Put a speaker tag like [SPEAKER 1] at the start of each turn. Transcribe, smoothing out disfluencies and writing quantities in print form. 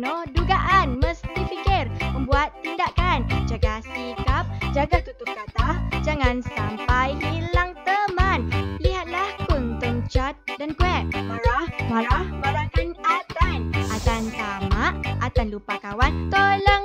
[SPEAKER 1] penuh dugaan. Mesti fikir, membuat tindakan. Jaga sikap, jaga tutur kata. Jangan sampai hilang teman. Lihatlah Kuntum, Cat dan Kuek. Marahkan Atan. Atan tamak, Atan lupa kawan. Tolong